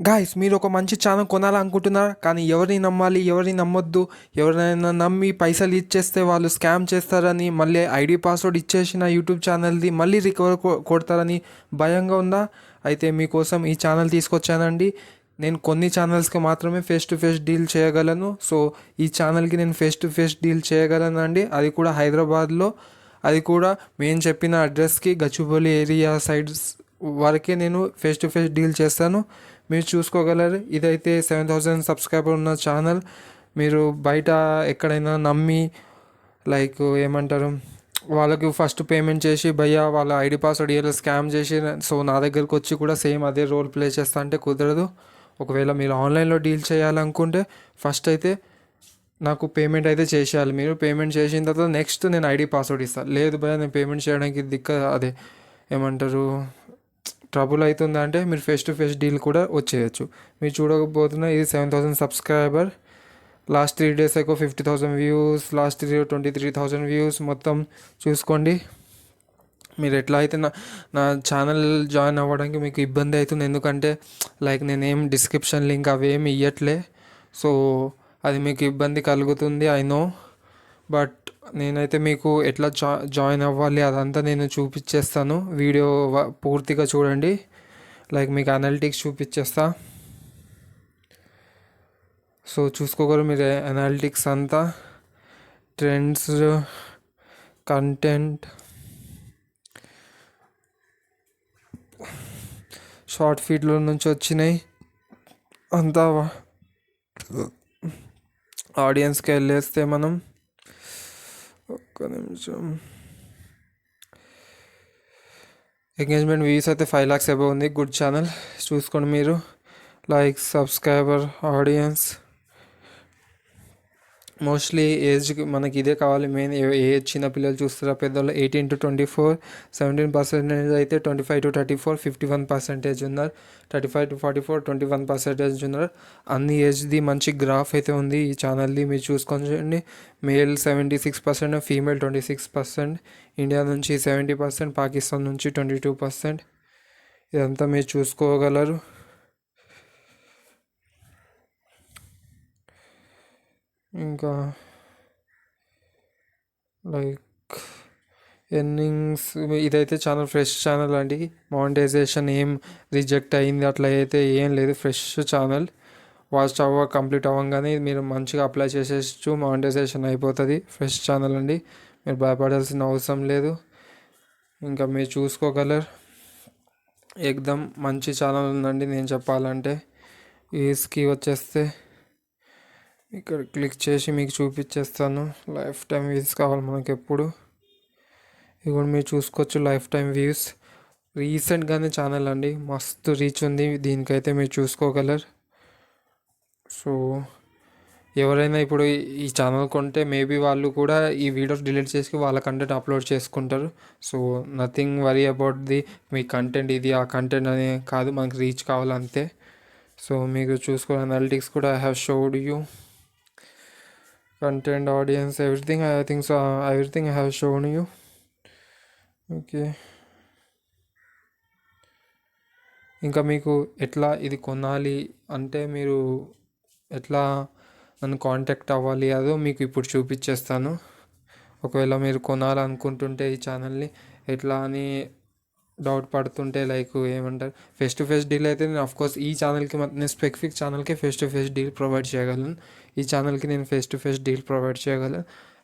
Guys మీరు ఒక మంచి ఛానల్ కొనాలనుకుంటున్నారు కానీ ఎవరిని నమ్మాలి ఎవరిని నమ్మొద్దు, ఎవరైనా నమ్మి పైసలు ఇచ్చేస్తే వాళ్ళు స్కామ్ చేస్తారని, మళ్ళీ ఐడి పాస్వర్డ్ ఇచ్చేసిన యూట్యూబ్ ఛానల్ది మళ్ళీ రికవర్ కొడతారని భయంగా ఉందా? అయితే మీకోసం ఈ ఛానల్ తీసుకొచ్చానండి. నేను కొన్ని ఛానల్స్కి మాత్రమే ఫేస్ టు ఫేస్ డీల్ చేయగలను. సో ఈ ఛానల్కి నేను ఫేస్ టు ఫేస్ డీల్ చేయగలను అండి, అది కూడా హైదరాబాద్లో. అది కూడా మేము చెప్పిన అడ్రస్కి గచ్చిబౌలి ఏరియా సైడ్స్ వరకే నేను ఫేస్ టు ఫేస్ డీల్ చేస్తాను. మీరు చూసుకోగలరు. ఇదైతే 7,000 సబ్స్క్రైబర్ ఉన్న ఛానల్. మీరు బయట ఎక్కడైనా నమ్మి లైక్ ఏమంటారు, వాళ్ళకి ఫస్ట్ పేమెంట్ చేసి భయ్యా వాళ్ళ ఐడి పాస్వర్డ్ ఇలా స్కామ్ చేసి సో నా దగ్గరకు వచ్చి కూడా సేమ్ అదే రోల్ ప్లే చేస్తా అంటే కుదరదు. ఒకవేళ మీరు ఆన్లైన్లో డీల్ చేయాలనుకుంటే ఫస్ట్ అయితే నాకు పేమెంట్ అయితే చేసేయాలి. మీరు పేమెంట్ చేసిన తర్వాత నెక్స్ట్ నేను ఐడి పాస్వర్డ్ ఇస్తాను. లేదు భయ్యా నేను పేమెంట్ చేయడానికి అదే ఏమంటారు ట్రబుల్ అవుతుంది అంటే మీరు ఫేస్ టు ఫేస్ డీల్ కూడా వచ్చేయచ్చు. మీరు చూడకపోతున్న ఇది 7,000 సబ్స్క్రైబర్. లాస్ట్ 3 days ఎక్కువ 50,000 వ్యూస్, లాస్ట్ 23,000 వ్యూస్ మొత్తం చూసుకోండి. మీరు ఎట్లా అయితే నా ఛానల్ జాయిన్ అవ్వడానికి మీకు ఇబ్బంది అవుతుంది, ఎందుకంటే లైక్ నేనేం డిస్క్రిప్షన్ లింక్ అవేమి ఇవ్వట్లే. సో అది మీకు ఇబ్బంది కలుగుతుంది, ఐ నో. బట్ నేనైతే మీకు ఎట్లా జాయిన్ అవ్వాలి అదంతా నేను చూపించేస్తాను. వీడియో పూర్తిగా చూడండి. లైక్ మీకు అనలిటిక్స్ చూపించేస్తా. సో చూసుకోగలరు మీరు అనలిటిక్స్ అంతా, ట్రెండ్స్, కంటెంట్, షార్ట్ ఫీడ్లో నుంచి వచ్చినాయి అంతా. ఆడియన్స్కి వెళ్ళేస్తే మనం ఒక్క నిమిషం, ఎంగేజ్మెంట్ వ్యూస్ అయితే 5 lakhs అబౌవ్ ఉంది. గుడ్ ఛానల్ చూసుకోండి మీరు. లైక్ సబ్స్క్రైబర్, ఆడియన్స్, మోస్ట్లీ ఏజ్కి మనకి ఇదే కావాలి మెయిన్. ఏజ్ చిన్న పిల్లలు చూస్తారా పెద్దవాళ్ళు 18 to 24, 17% అయితే 25 to 34, 51% ఉన్నారు. 35 to 44 21% ఉన్నారు. అన్ని ఏజ్ది మంచి గ్రాఫ్ అయితే ఉంది ఈ ఛానల్ది, మీరు చూసుకొని చూడండి. మేల్ 76%, ఫీమేల్ 26%, ఇండియా నుంచి 70%, పాకిస్తాన్ నుంచి 22%. ఇదంతా మీరు చూసుకోగలరు. ఇంకా లైక్ ఎర్నింగ్స్, ఇదైతే చాలా ఫ్రెష్ ఛానల్ అండి. మానిటైజేషన్ ఏం రిజెక్ట్ అయింది అట్లా అయితే ఏం లేదు. Fresh channel. Watch hour complete అవ్వగానే మీరు మంచిగా అప్లై చేసేచ్చు, మానిటైజేషన్ అయిపోతుంది. ఫ్రెష్ ఛానల్ అండి, మీరు భయపడాల్సిన అవసరం లేదు. ఇంకా మీరు చూసుకోగలరు. ఎక్దమ్ మంచి ఛానల్ ఉందండి నేను చెప్పాలంటే. ఈస్కి వచ్చేస్తే ఇక్కడ క్లిక్ చేసి మీకు చూపించేస్తాను. లైఫ్ టైం వ్యూస్ కావాలి మనకి ఎప్పుడు. ఇవి కూడా మీరు చూసుకోవచ్చు, లైఫ్ టైం వ్యూస్. రీసెంట్గానే ఛానల్ అండి, మస్తు రీచ్ ఉంది దీనికైతే, మీరు చూసుకోగలరు. సో ఎవరైనా ఇప్పుడు ఈ ఛానల్ కొంటే మేబీ వాళ్ళు కూడా ఈ వీడియోస్ డిలీట్ చేసి వాళ్ళ కంటెంట్ అప్లోడ్ చేసుకుంటారు. So nothing worry about me content ఇది ఆ కంటెంట్ అని కాదు, మనకి రీచ్ కావాలంతే. సో మీకు చూసుకోవాలి. అనలిటిక్స్ కూడా I have showed you. content, audience, everything. I think so, everything I have shown you. Okay, ఇంకా మీకు ఎట్లా ఇది కొనాలి అంటే మీరు ఎట్లా నన్ను కాంటాక్ట్ అవ్వాలి అదో మీకు ఇప్పుడు చూపించేస్తాను. ఒకవేళ మీరు కొనాలనుకుంటుంటే ఈ ఛానల్ని ఎట్లా అని డౌట్ పడుతుంటే లైక్ ఏమంటారు ఫేస్ టు ఫేస్ డీల్ అయితే నేను ఆఫ్కోర్స్ ఈ ఛానల్కి నేను స్పెసిఫిక్ ఛానల్కి face to face deal provide చేయగలను. ఈ ఛానల్కి నేను face to face deal provide చేయగలను.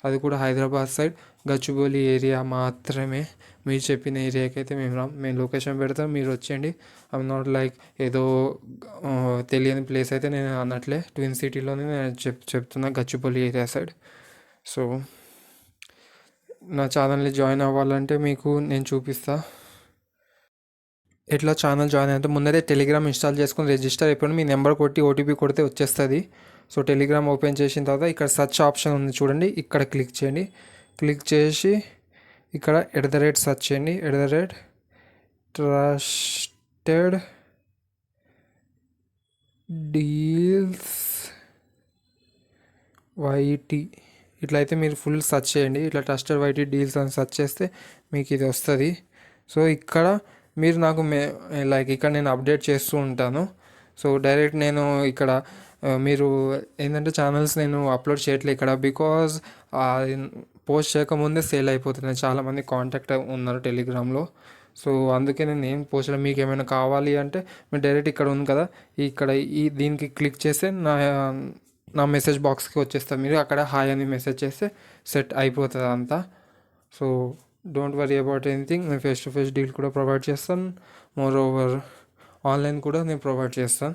అది కూడా హైదరాబాద్ సైడ్ గచ్చిబౌలి ఏరియా మాత్రమే. మీరు చెప్పిన ఏరియాకి అయితే మేము లొకేషన్ పెడతాం, మీరు వచ్చేయండి. ఐఎమ్ నాట్ లైక్ ఏదో తెలియని ప్లేస్ అయితే నేను అన్నట్లే, ట్విన్ సిటీలోనే నేను చెప్తున్నా, గచ్చిబౌలి ఏరియా సైడ్. సో నా ఛానల్ని జాయిన్ అవ్వాలంటే మీకు నేను చూపిస్తా ఎట్లా ఛానల్ జాయిన్ అయితే. ముందరే టెలిగ్రామ్ ఇన్స్టాల్ చేసుకొని రిజిస్టర్ అయిపోయింది. మీ నెంబర్ కొట్టి ఓటీపీ కొడితే వచ్చేస్తుంది. సో టెలిగ్రామ్ ఓపెన్ చేసిన తర్వాత ఇక్కడ సెర్చ్ ఆప్షన్ ఉంది చూడండి, ఇక్కడ క్లిక్ చేయండి. క్లిక్ చేసి ఇక్కడ @ సెర్చ్ చేయండి. @ట్రస్టెడ్ డీల్స్ వైటీ ఇట్లయితే మీరు ఫుల్ సెర్చ్ చేయండి. ఇట్లా ట్రస్టెడ్ వైటీ డీల్స్ అని సెర్చ్ చేస్తే మీకు ఇది వస్తుంది. సో ఇక్కడ మీరు నాకు లైక్ ఇక్కడ నేను అప్డేట్ చేస్తూ ఉంటాను. సో డైరెక్ట్ నేను ఇక్కడ మీరు ఏంటంటే ఛానల్స్ నేను అప్లోడ్ చేయట్లేదు ఇక్కడ, బికాజ్ పోస్ట్ చేయకముందే సేల్ అయిపోతున్నాయి. చాలామంది కాంటాక్ట్ ఉన్నారు టెలిగ్రామ్లో. సో అందుకే నేను ఏం పోస్ట్ చేయలేదు. మీకు ఏమైనా కావాలి అంటే మీరు డైరెక్ట్ ఇక్కడ ఉంది కదా, ఇక్కడ దీనికి క్లిక్ చేస్తే నా మెసేజ్ బాక్స్కి వచ్చేస్తారు. మీరు అక్కడ హాయ్ అని మెసేజ్ చేస్తే సెట్ అయిపోతుంది అంతా. So don't worry about anything. నేను ఫేస్ టు ఫేస్ డీల్ కూడా ప్రొవైడ్ చేస్తాను. మోర్ ఓవర్ ఆన్లైన్ కూడా నేను ప్రొవైడ్ చేస్తాను.